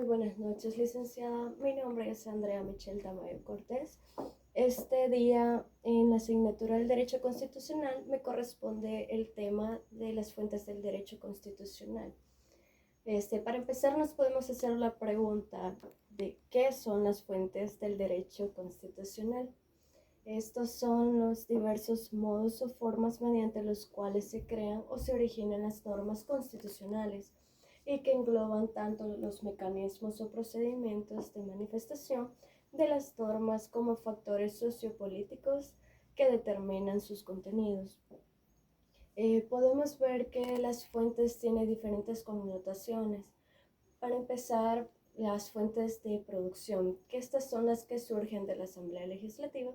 Muy buenas noches, licenciada. Mi nombre es Andrea Michelle Tamayo Cortés. Este día en la asignatura del Derecho Constitucional me corresponde el tema de las fuentes del derecho constitucional. Para empezar, nos podemos hacer la pregunta de qué son las fuentes del derecho constitucional. Estos son los diversos modos o formas mediante los cuales se crean o se originan las normas constitucionales y que engloban tanto los mecanismos o procedimientos de manifestación de las normas como factores sociopolíticos que determinan sus contenidos. Podemos ver que las fuentes tienen diferentes connotaciones. Para empezar, las fuentes de producción, que estas son las que surgen de la Asamblea Legislativa,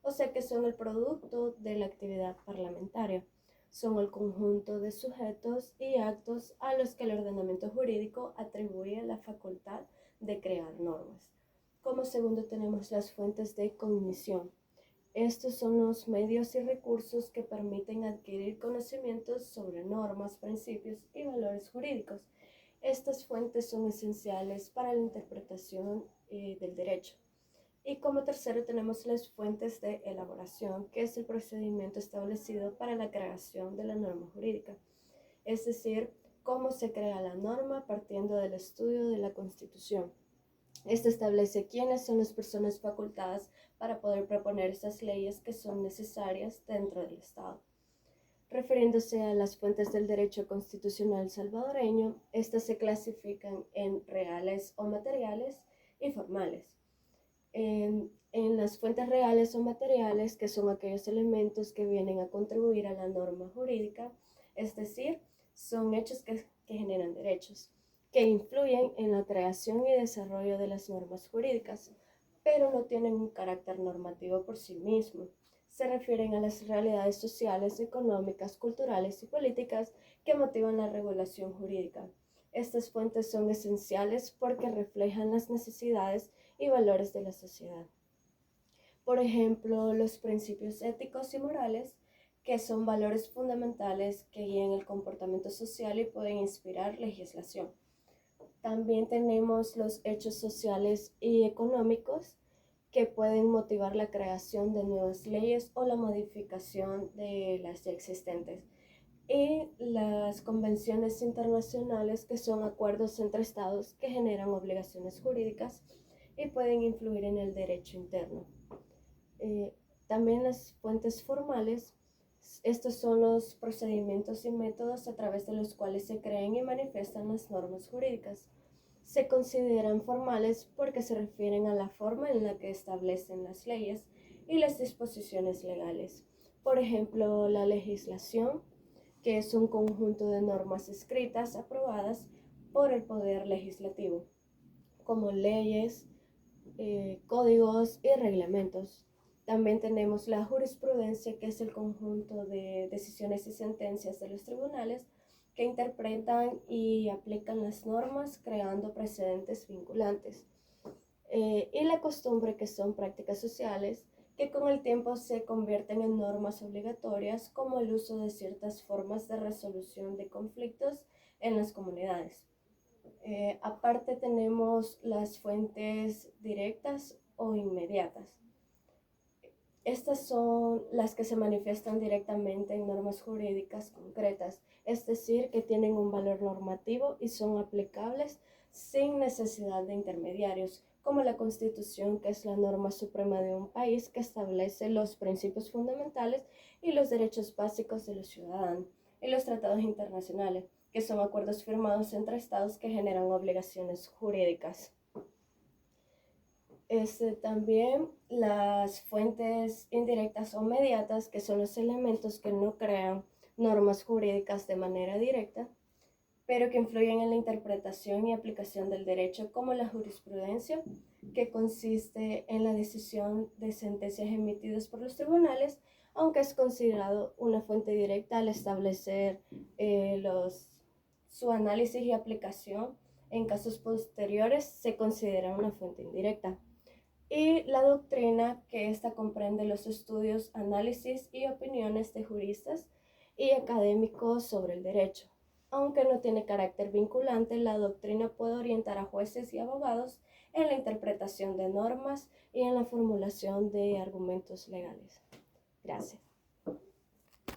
o sea que son el producto de la actividad parlamentaria. Son el conjunto de sujetos y actos a los que el ordenamiento jurídico atribuye la facultad de crear normas. Como segundo tenemos las fuentes de cognición. Estos son los medios y recursos que permiten adquirir conocimientos sobre normas, principios y valores jurídicos. Estas fuentes son esenciales para la interpretación del derecho. Y como tercero tenemos las fuentes de elaboración, que es el procedimiento establecido para la creación de la norma jurídica. Es decir, cómo se crea la norma partiendo del estudio de la Constitución. Esto establece quiénes son las personas facultadas para poder proponer estas leyes que son necesarias dentro del Estado. Refiriéndose a las fuentes del derecho constitucional salvadoreño, estas se clasifican en reales o materiales y formales. En las fuentes reales o materiales, que son aquellos elementos que vienen a contribuir a la norma jurídica, es decir, son hechos que generan derechos, que influyen en la creación y desarrollo de las normas jurídicas, pero no tienen un carácter normativo por sí mismo. Se refieren a las realidades sociales, económicas, culturales y políticas que motivan la regulación jurídica. Estas fuentes son esenciales porque reflejan las necesidades y valores de la sociedad. Por ejemplo, los principios éticos y morales, que son valores fundamentales que guían el comportamiento social y pueden inspirar legislación. También tenemos los hechos sociales y económicos, que pueden motivar la creación de nuevas leyes o la modificación de las ya existentes. Y las convenciones internacionales, que son acuerdos entre estados que generan obligaciones jurídicas y pueden influir en el derecho interno. También las fuentes formales, estos son los procedimientos y métodos a través de los cuales se crean y manifiestan las normas jurídicas. Se consideran formales porque se refieren a la forma en la que establecen las leyes y las disposiciones legales. Por ejemplo, la legislación, que es un conjunto de normas escritas aprobadas por el Poder Legislativo, como leyes, códigos y reglamentos. También tenemos la jurisprudencia, que es el conjunto de decisiones y sentencias de los tribunales que interpretan y aplican las normas creando precedentes vinculantes. Y la costumbre, que son prácticas sociales que con el tiempo se convierten en normas obligatorias, como el uso de ciertas formas de resolución de conflictos en las comunidades. Aparte tenemos las fuentes directas o inmediatas. Estas son las que se manifiestan directamente en normas jurídicas concretas, es decir, que tienen un valor normativo y son aplicables sin necesidad de intermediarios, como la Constitución, que es la norma suprema de un país que establece los principios fundamentales y los derechos básicos de los ciudadanos, y los tratados internacionales, que son acuerdos firmados entre estados que generan obligaciones jurídicas. También las fuentes indirectas o mediatas, que son los elementos que no crean normas jurídicas de manera directa, pero que influyen en la interpretación y aplicación del derecho, como la jurisprudencia, que consiste en la decisión de sentencias emitidas por los tribunales, aunque es considerado una fuente directa al establecer su análisis y aplicación en casos posteriores, se considera una fuente indirecta. Y la doctrina, que esta comprende los estudios, análisis y opiniones de juristas y académicos sobre el derecho. Aunque no tiene carácter vinculante, la doctrina puede orientar a jueces y abogados en la interpretación de normas y en la formulación de argumentos legales. Gracias.